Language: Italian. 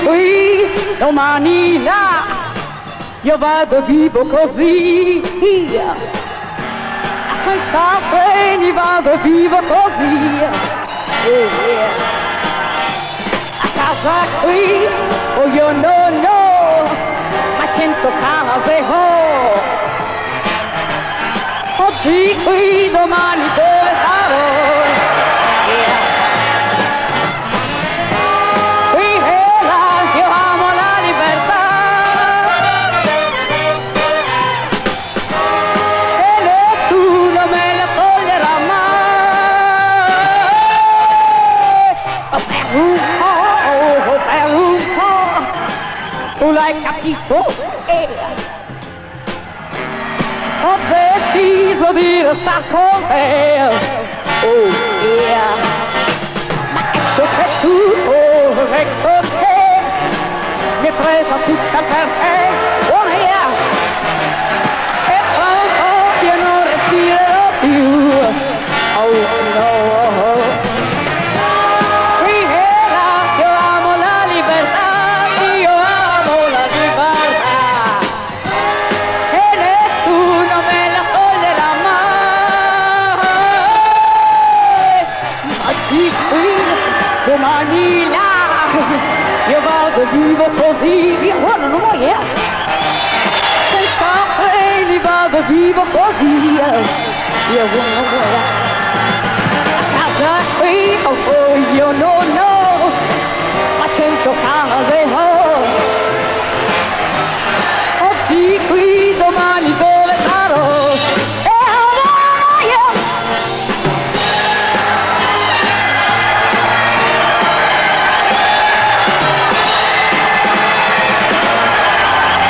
qui domani là io vado vivo così senza freni vado vivo così a casa qui oh io non ho ma 100 case ho oggi qui domani dove sarò tu l'hai capito? Ho deciso di restare con te. Oh yeah. Ma ecco che tutto ecco che mi hai presa tutta per te. Oh yeah. E pronto io non respirerò più. Oh no. Domani là io vado vivo così io non muoio senza freni vado vivo così io non muoio